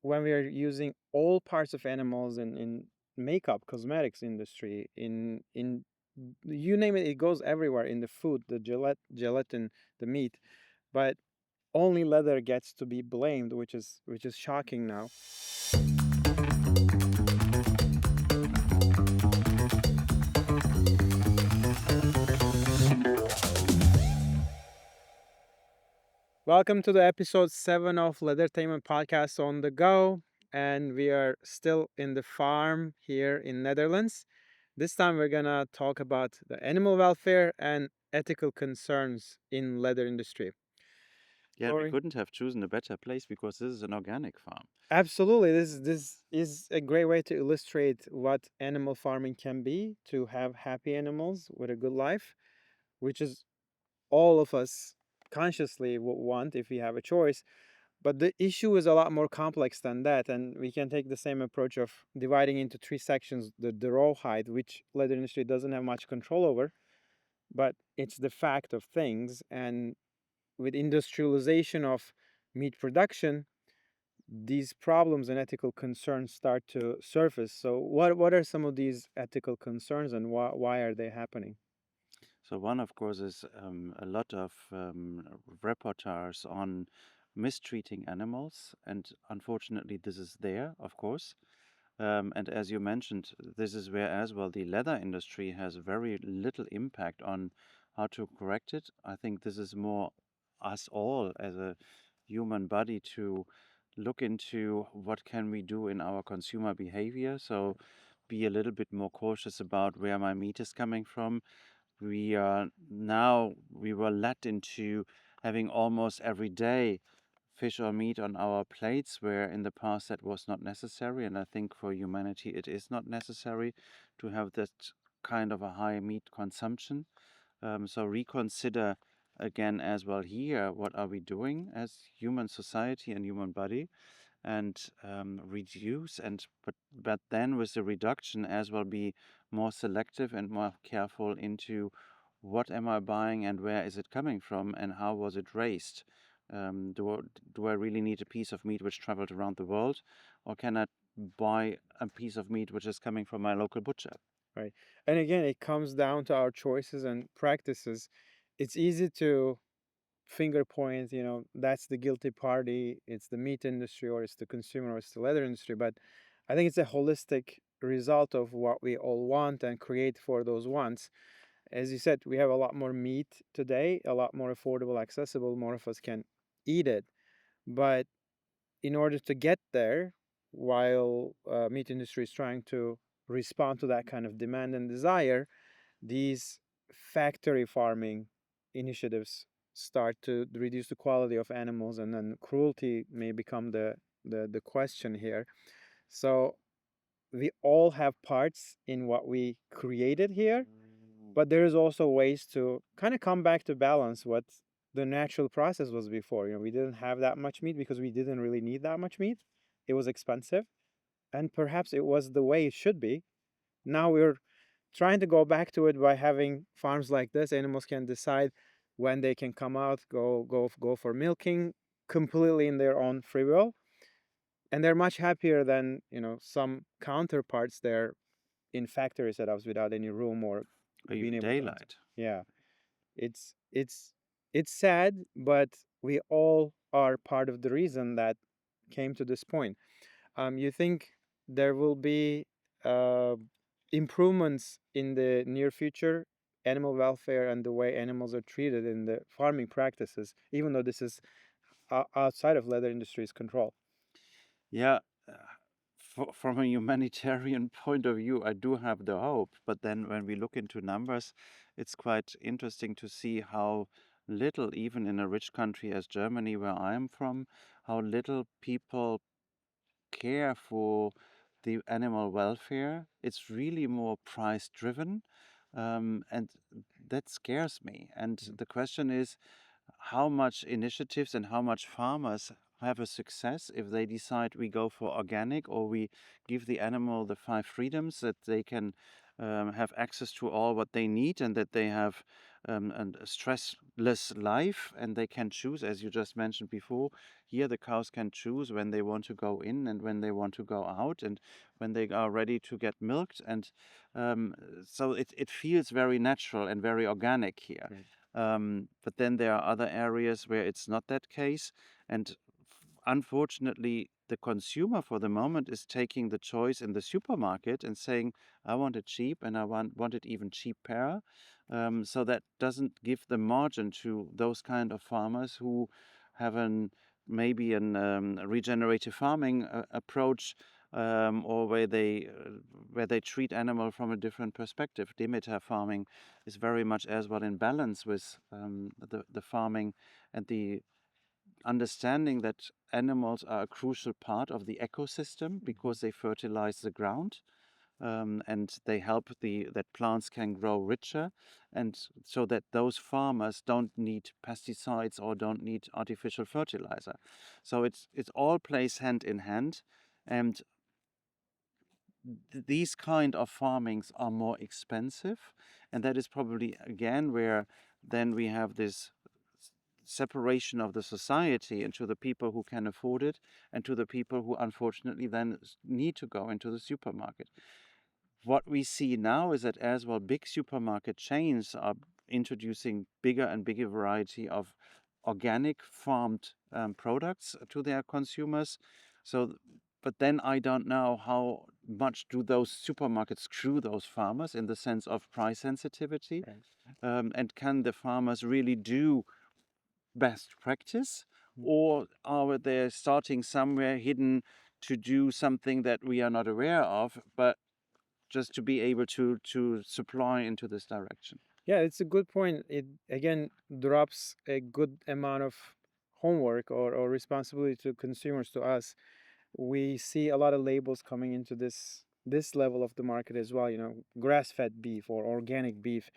when we are using all parts of animals in makeup, cosmetics industry, in you name it, it goes everywhere in the food, the gelatin, the meat, but only leather gets to be blamed, which is shocking now. Welcome to the episode 7 of Leathertainment podcast on the go, and we are still in the farm here in Netherlands. This time we're gonna talk about the animal welfare and ethical concerns in leather industry. Yeah, we Rory? couldn't have chosen a better place because this is an organic farm. Absolutely. This is a great way to illustrate what animal farming can be, to have happy animals with a good life, which is all of us consciously want if we have a choice. But the issue is a lot more complex than that, and we can take the same approach of dividing into three sections: the rawhide, which leather industry doesn't have much control over, but it's the fact of things. And with industrialization of meat production, these problems and ethical concerns start to surface. So, what are some of these ethical concerns, and why are they happening? So one, of course, is a lot of reportages on mistreating animals, and unfortunately, this is there, of course. And as you mentioned, this is where as well the leather industry has very little impact on how to correct it. I think this is more us all as a human body to look into what can we do in our consumer behavior. So be a little bit more cautious about where my meat is coming from. We were led into having almost every day fish or meat on our plates, where in the past that was not necessary. And I think for humanity, it is not necessary to have that kind of a high meat consumption. So reconsider again as well here, what are we doing as human society and human body, and reduce, but then with the reduction as well be more selective and more careful into what am I buying and where is it coming from and how was it raised. Do I really need a piece of meat which traveled around the world, or can I buy a piece of meat which is coming from my local butcher? Right. And again, it comes down to our choices and practices. It's easy to finger point, that's the guilty party, it's the meat industry, or it's the consumer, or it's the leather industry. But I think it's a holistic result of what we all want and create for those wants. As you said, we have a lot more meat today, a lot more affordable, accessible, more of us can eat it. But in order to get there, while meat industry is trying to respond to that kind of demand and desire, these factory farming initiatives start to reduce the quality of animals, and then cruelty may become the question here. So we all have parts in what we created here, but there is also ways to kind of come back to balance what the natural process was before. We didn't have that much meat because we didn't really need that much meat. It was expensive, and perhaps it was the way it should be. Now we're trying to go back to it by having farms like this. Animals can decide when they can come out, go for milking completely in their own free will, and they're much happier than some counterparts there in factory setups without any room or Or being even able to enter. daylight? Yeah, it's sad, but we all are part of the reason that came to this point. You think there will be uh, improvements in the near future, animal welfare and the way animals are treated in the farming practices, even though this is outside of leather industry's control? Yeah, from a humanitarian point of view, I do have the hope. But then when we look into numbers, it's quite interesting to see how little, even in a rich country as Germany, where I am from, how little people care for the animal welfare. It's really more price driven. And that scares me. And Mhm. the question is, how much initiatives and how much farmers have a success if they decide we go for organic, or we give the animal the five freedoms that they can have access to all what they need, and that they have a stressless life, and they can choose, as you just mentioned before. Here, the cows can choose when they want to go in and when they want to go out, and when they are ready to get milked. And um, so it feels very natural and very organic here. Right. But then there are other areas where it's not that case. And unfortunately, the consumer for the moment is taking the choice in the supermarket and saying, I want it cheap, and I want it even cheaper. So that doesn't give the margin to those kind of farmers who have maybe a regenerative farming approach, or where they treat animal from a different perspective. Demeter farming is very much as well in balance with the farming and the understanding that animals are a crucial part of the ecosystem because they fertilize the ground, and they help that plants can grow richer, and so that those farmers don't need pesticides or don't need artificial fertilizer. So it all plays hand in hand, and these kind of farmings are more expensive, and that is probably again where then we have this separation of the society into the people who can afford it and to the people who unfortunately then need to go into the supermarket. What we see now is that as well, big supermarket chains are introducing bigger and bigger variety of organic farmed products to their consumers. So, but then I don't know how much do those supermarkets screw those farmers in the sense of price sensitivity, Right. and can the farmers really do best practice, Mm. or are they starting somewhere hidden to do something that we are not aware of, but just to be able to supply into this direction? Yeah, it's a good point. It again drops a good amount of homework or responsibility to consumers, to us. We see a lot of labels coming into this level of the market as well, grass-fed beef or organic beef.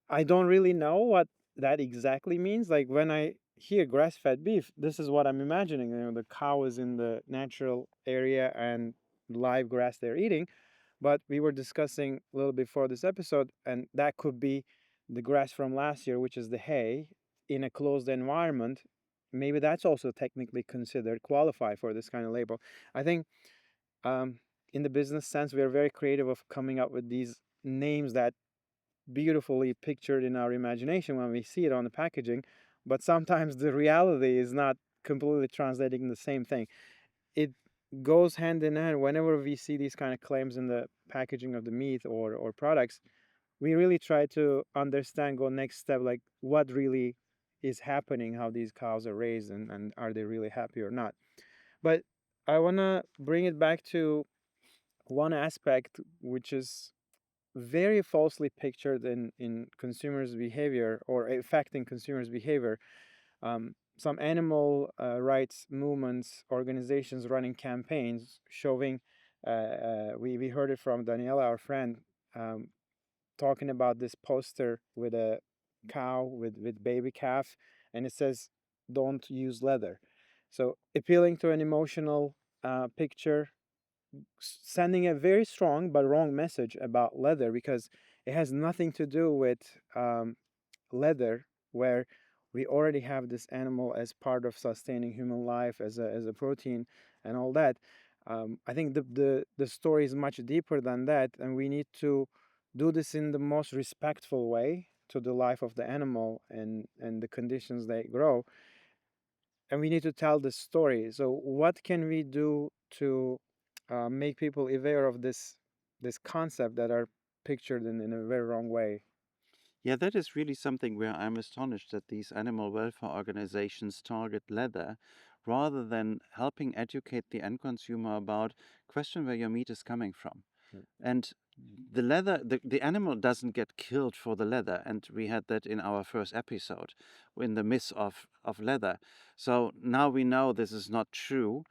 I don't really know what that exactly means. Like when I hear grass-fed beef, this is what I'm imagining. The cow is in the natural area and live grass they're eating. But we were discussing a little before this episode, and that could be the grass from last year, which is the hay, in a closed environment. Maybe that's also technically considered qualify for this kind of label. I think um, in the business sense, we are very creative of coming up with these names that beautifully pictured in our imagination when we see it on the packaging, but sometimes the reality is not completely translating the same thing. It goes hand in hand whenever we see these kind of claims in the packaging of the meat or products. We really try to understand, go next step, like what really is happening, how these cows are raised, and are they really happy or not. But I want to bring it back to one aspect which is very falsely pictured in consumers' behavior or affecting consumers' behavior. Some animal rights movements, organizations running campaigns showing, we heard it from Daniela, our friend, um, talking about this poster with a cow with baby calf, and it says, don't use leather. So appealing to an emotional picture, sending a very strong but wrong message about leather, because it has nothing to do with leather, where we already have this animal as part of sustaining human life as a protein and all that. I think the story is much deeper than that, and we need to do this in the most respectful way to the life of the animal and the conditions they grow, and we need to tell the story. So what can we do to make people aware of this concept that are pictured in a very wrong way? Yeah, that is really something where I'm astonished that these animal welfare organizations target leather rather than helping educate the end consumer about question where your meat is coming from. Mm. And the animal doesn't get killed for the leather. And we had that in our first episode in the myth of leather. So now we know this is not true.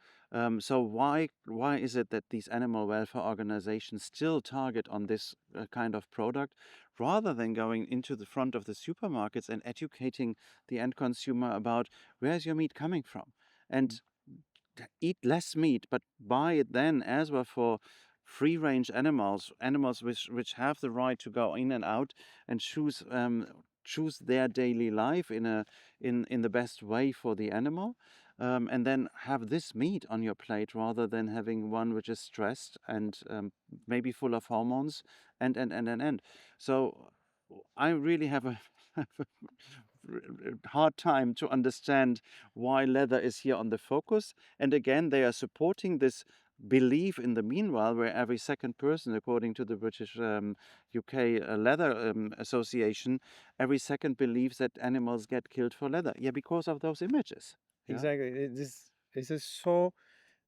So why is it that these animal welfare organizations still target on this kind of product rather than going into the front of the supermarkets and educating the end consumer about where's your meat coming from? And eat less meat, but buy it then as well free range animals, animals which have the right to go in and out and choose their daily life in the best way for the animal, and then have this meat on your plate rather than having one which is stressed and maybe full of hormones and. So I really have a, have a hard time to understand why leather is here on the focus. And again, they are supporting this belief in the meanwhile, where every second person, according to the British UK Leather Association, every second believes that animals get killed for leather. Yeah, because of those images. Yeah. Exactly. This is so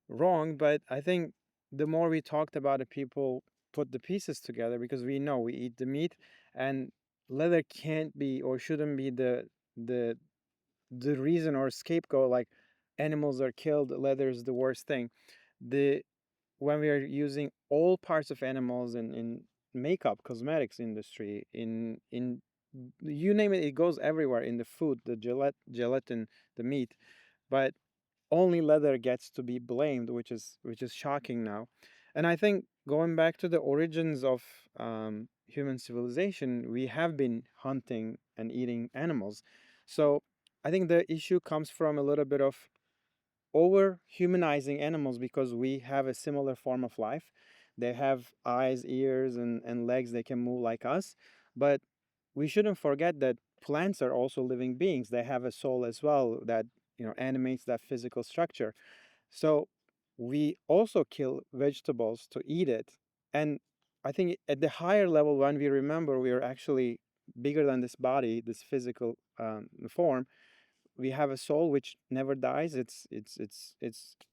wrong, but I think the more we talked about it, people put the pieces together because we know we eat the meat, and leather can't be or shouldn't be the the reason or scapegoat. Like animals are killed, leather is the worst thing. The When we are using all parts of animals in makeup, cosmetics industry, in you name it, it goes everywhere in the food, the gelatin, the meat, but only leather gets to be blamed, which is shocking now. And I think going back to the origins of human civilization, we have been hunting and eating animals. So I think the issue comes from a little bit of over humanizing animals because we have a similar form of life. They have eyes, ears, and legs. They can move like us. But we shouldn't forget that plants are also living beings. They have a soul as well that animates that physical structure. So we also kill vegetables to eat it. And I think at the higher level, when we remember we are actually bigger than this body, this physical form, we have a soul which never dies. It's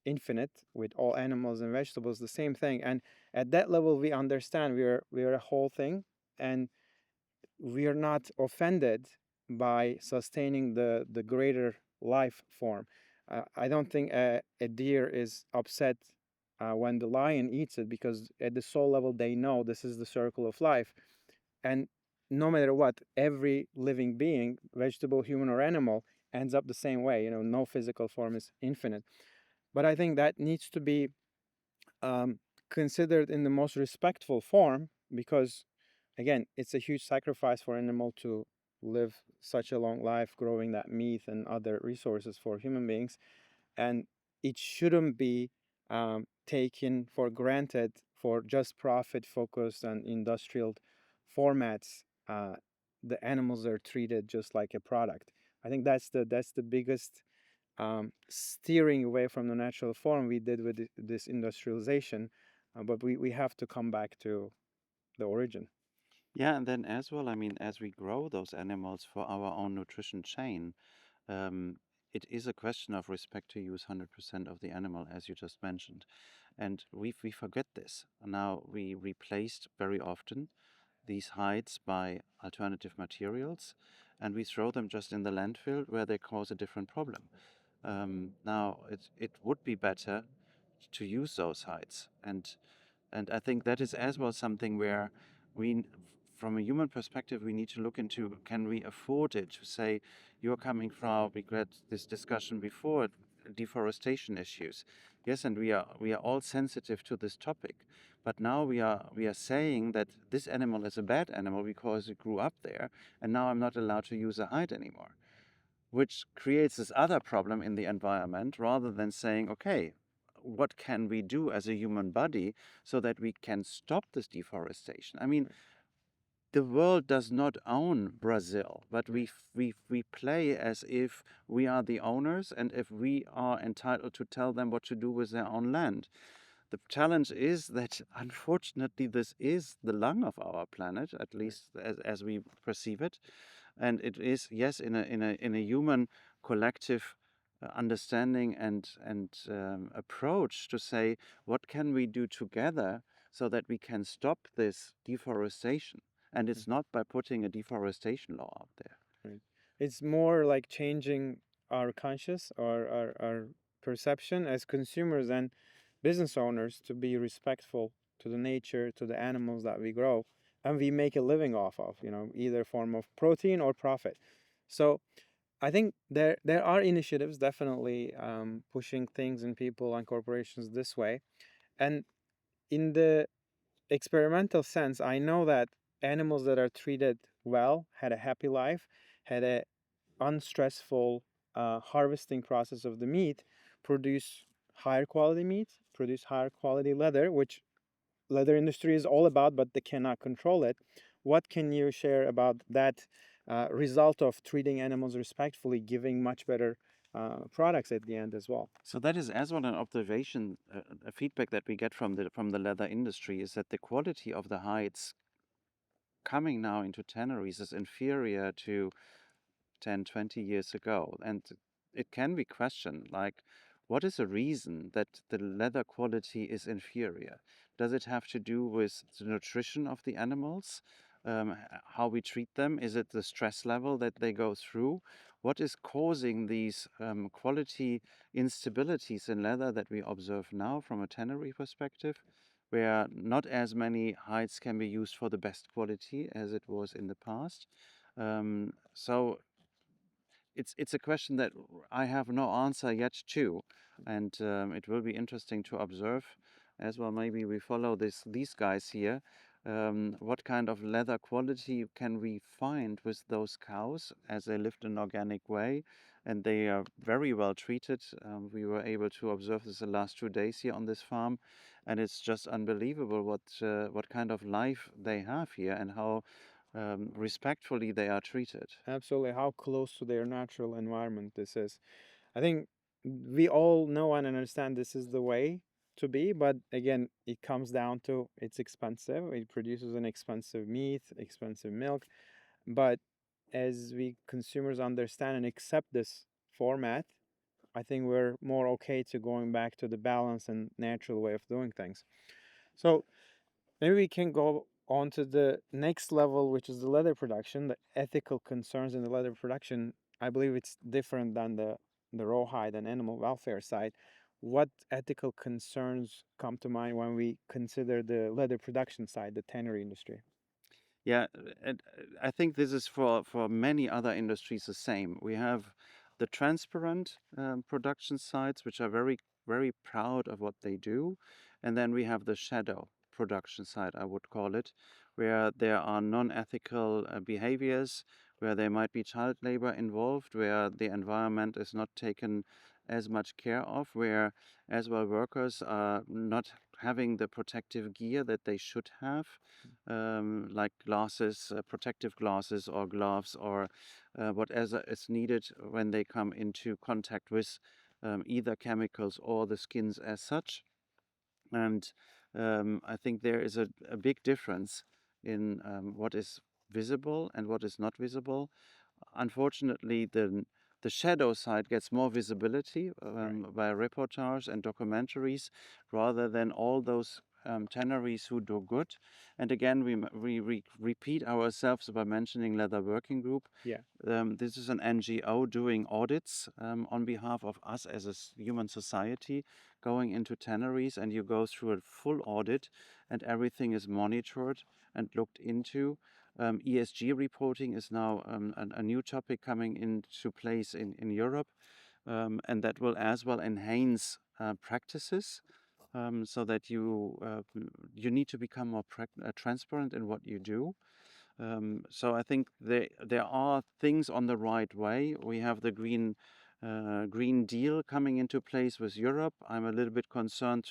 infinite with all animals and vegetables, the same thing. And at that level, we understand we are a whole thing, and we are not offended by sustaining the greater life form. I don't think a deer is upset when the lion eats it because at the soul level they know this is the circle of life, and no matter what, every living being, vegetable, human, or animal, ends up the same way. No physical form is infinite. But I think that needs to be um, considered in the most respectful form because, again, it's a huge sacrifice for an animal to live such a long life growing that meat and other resources for human beings. And it shouldn't be taken for granted for just profit focused and industrial formats. The animals are treated just like a product. I think that's the biggest steering away from the natural form we did with this industrialization. But we have to come back to the origin. Yeah, and then as well, I mean, as we grow those animals for our own nutrition chain, um, it is a question of respect to use 100% of the animal, as you just mentioned. And we forget this. Now we replaced very often these hides by alternative materials, and we throw them just in the landfill where they cause a different problem. Now it would be better to use those hides, and I think that is as well something where we, from a human perspective, we need to look into, can we afford it? To say, you're coming from, we had this discussion before, deforestation issues. Yes, and we are all sensitive to this topic. But now we are saying that this animal is a bad animal because it grew up there, and now I'm not allowed to use a hide anymore, which creates this other problem in the environment, rather than saying, okay, what can we do as a human body so that we can stop this deforestation? I mean, the world does not own Brazil, but we play as if we are the owners and if we are entitled to tell them what to do with their own land. The challenge is that unfortunately this is the lung of our planet, at least as we perceive it, and it is, yes, in a human collective understanding and approach to say, what can we do together so that we can stop this deforestation, and it's not by putting a deforestation law out there. Right. It's more like changing our conscious or our perception as consumers and business owners to be respectful to the nature, to the animals that we grow, and we make a living off of, either form of protein or profit. So I think there are initiatives definitely pushing things and people and corporations this way. And in the experimental sense, I know that animals that are treated well had a happy life, had a unstressful harvesting process of the meat, produce higher quality meat, produce higher quality leather, which leather industry is all about, but they cannot control it. What can you share about that result of treating animals respectfully, giving much better products at the end as well? So that is as well an observation, a feedback that we get from the leather industry is that the quality of the hides coming now into tanneries is inferior to 10, 20 years ago. And it can be questioned, like, what is the reason that the leather quality is inferior? Does it have to do with the nutrition of the animals? How we treat them? Is it the stress level that they go through? What is causing these quality instabilities in leather that we observe now from a tannery perspective, where not as many hides can be used for the best quality as it was in the past? So it's a question that I have no answer yet to, and it will be interesting to observe as well. Maybe we follow these guys here. What kind of leather quality can we find with those cows as they lived in an organic way, and they are very well treated. We were able to observe this the last 2 days here on this farm, and it's just unbelievable what kind of life they have here and how respectfully they are treated. Absolutely, how close to their natural environment this is. I think we all know and understand this is the way to be, but again, it comes down to it's expensive. It produces an expensive meat, expensive milk, but as we consumers understand and accept this format, I think we're more okay to going back to the balance and natural way of doing things. So maybe we can go on to the next level, which is the leather production, the ethical concerns in the leather production. I believe it's different than the rawhide and animal welfare side. What ethical concerns come to mind when we consider the leather production side, the tannery industry? Yeah, and I think this is for many other industries the same. We have the transparent production sites, which are very proud of what they do, and then we have the shadow production site, I would call it, where there are non-ethical behaviors, where there might be child labor involved, where the environment is not taken as much care of, where as well workers are not having the protective gear that they should have, like glasses, protective glasses or gloves or whatever is needed when they come into contact with either chemicals or the skins as such. And I think there is a big difference in what is visible and what is not visible. Unfortunately, the shadow side gets more visibility Right. by reportage and documentaries rather than all those tanneries who do good. And again, we repeat ourselves by mentioning Leather Working Group. Yeah. This is an NGO doing audits on behalf of us as a human society, going into tanneries, and you go through a full audit, and everything is monitored and looked into. ESG reporting is now a new topic coming into place in Europe, and that will as well enhance practices so that you need to become more transparent in what you do. So I think there are things on the right way. We have the Green Deal coming into place with Europe. I'm a little bit concerned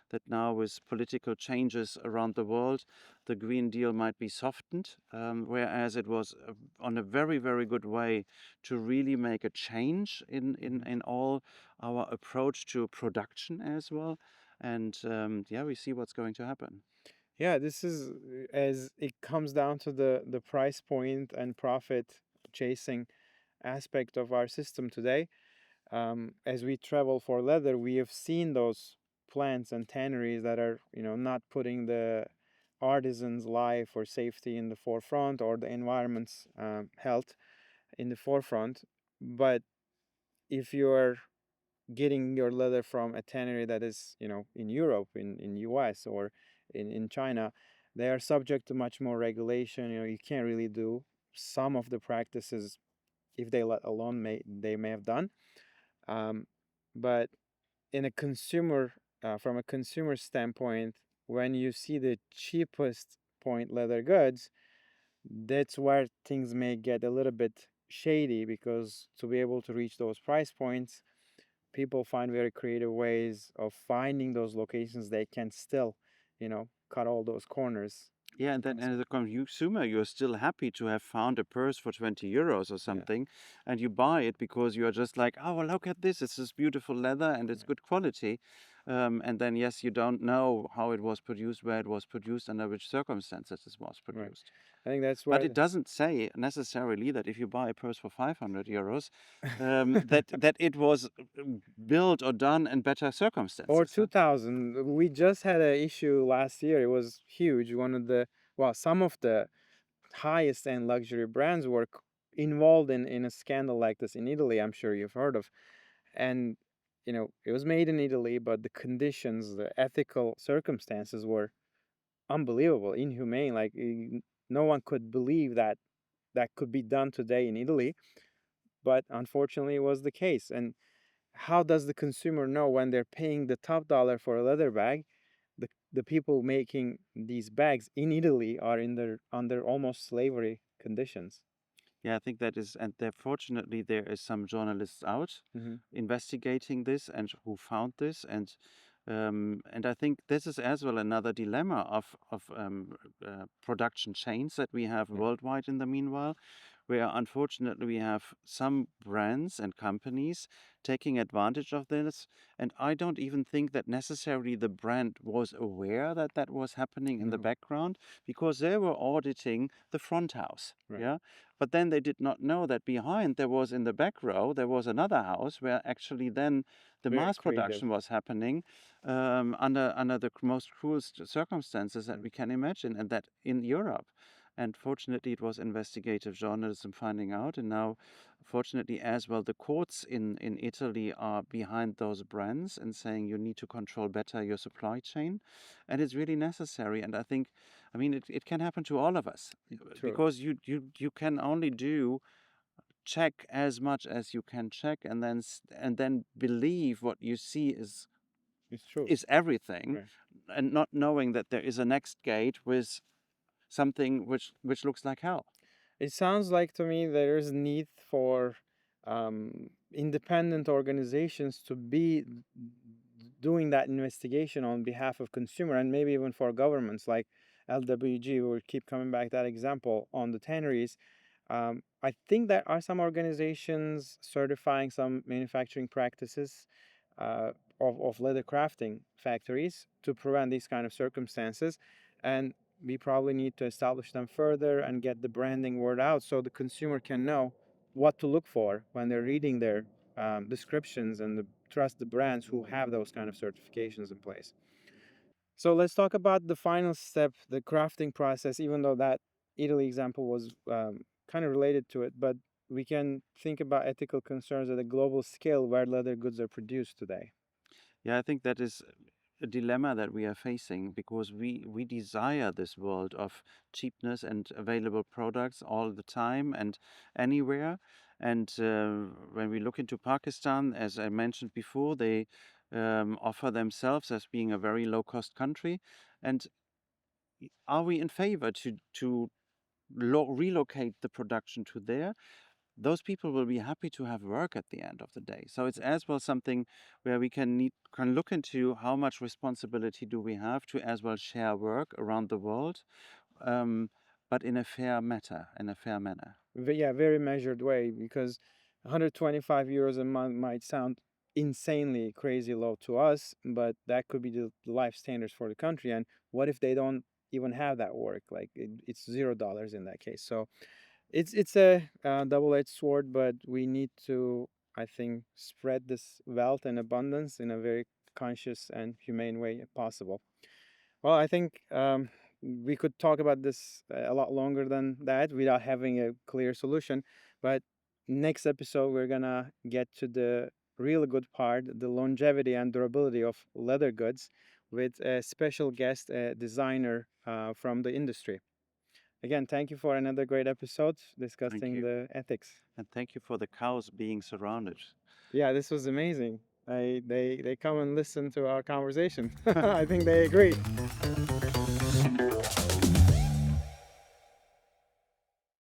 that now with political changes around the world, the Green Deal might be softened, whereas it was on a very good way to really make a change Mhm. in all our approach to production as well. And yeah, we see what's going to happen. Yeah, this is as it comes down to the price point and profit chasing aspect of our system today. As we travel for leather, we have seen those plants and tanneries that are, not putting the artisan's life or safety in the forefront or the environment's health in the forefront. But if you're getting your leather from a tannery that is, in Europe, in US or in China, they are subject to much more regulation. You can't really do some of the practices if they let alone they may have done. Um, but in a consumer from a consumer standpoint, when you see the cheapest point leather goods, that's where things may get a little bit shady, because to be able to reach those price points, people find very creative ways of finding those locations they can still, cut all those corners Yeah, if and then possible. as a consumer, you're still happy to have found a purse for 20 euros or Yeah, something, and you buy it because you're just like, oh, well, look at this. It's this beautiful leather and it's right, good quality. And then, yes, you don't know how it was produced, where it was produced, under which circumstances it was right. produced. I think that's But why. it doesn't say necessarily that if you buy a purse for 500 euros, that it was built or done in better Or circumstances. Huh? 2000, we just had an issue last year. It was huge. One of the, well, some of the highest end luxury brands were involved in a scandal like this in Italy. I'm sure you've heard of. And it was made in Italy, but the conditions, the ethical circumstances were unbelievable, inhumane. Like, no one could believe that that could be done today in Italy, but unfortunately it was the case. And how does the consumer know when they're paying the top dollar for a leather bag, the people making these bags in Italy are in their under almost slavery conditions? Yeah, I think that is, and there fortunately there is some journalists out Hmm. investigating this and who found this, and I think this is as well another dilemma of production chains that we have Yeah, worldwide in the meanwhile, where unfortunately we have some brands and companies taking advantage of this, and I don't even think that necessarily the brand was aware that that was happening in the no, background because they were auditing the front house. right, Yeah, but then they did not know that behind there was in the back row, there was another house where actually then the very mass creative. production was happening under the most cruel circumstances that Right. we can imagine, and that in Europe. And fortunately, it was investigative journalism finding out. And now, fortunately, as well, the courts in Italy are behind those brands and saying you need to control better your supply chain. And it's really necessary. And I think, I mean, it can happen to all of us True. because you can only do check as much as you can check and then believe what you see It's true. is everything, Right. and not knowing that there is a next gate with something which looks like hell. It sounds like to me there is need for independent organizations to be doing that investigation on behalf of consumer, and maybe even for governments like LWG. We'll keep coming back that example on the tanneries. I think there are some organizations certifying some manufacturing practices uh, of leather crafting factories to prevent these kind of circumstances. And we probably need to establish them further and get the branding word out so the consumer can know what to look for when they're reading their descriptions, and trust the brands who have those kind of certifications in place. So let's talk about the final step, the crafting process, even though that Italy example was kind of related to it, but we can think about ethical concerns at a global scale where leather goods are produced today. Yeah, I think that is a dilemma that we are facing because we desire this world of cheapness and available products all the time and anywhere. And when we look into Pakistan, as I mentioned before, they offer themselves as being a very low cost country. And are we in favor to relocate the production to there? Those people will be happy to have work at the end of the day. So it's as well something where we can look into how much responsibility do we have to as well share work around the world, um, but in a fair manner. Yeah, very measured way, because 125 euros a month might sound insanely crazy low to us, but that could be the life standards for the country. And what if they don't even have that work? Like, it's $0 in that case. So it's a double-edged sword, but we need to, I think, spread this wealth and abundance in a very conscious and humane way possible. Well, I think we could talk about this a lot longer than that without having a clear solution. But next episode, we're gonna get to the real good part, the longevity and durability of leather goods, with a special guest, a designer from the industry. Again, thank you for another great episode Thank discussing you. the ethics. And thank you for the cows being surrounded. Yeah, this was amazing. They come and listen to our conversation. I think they agree.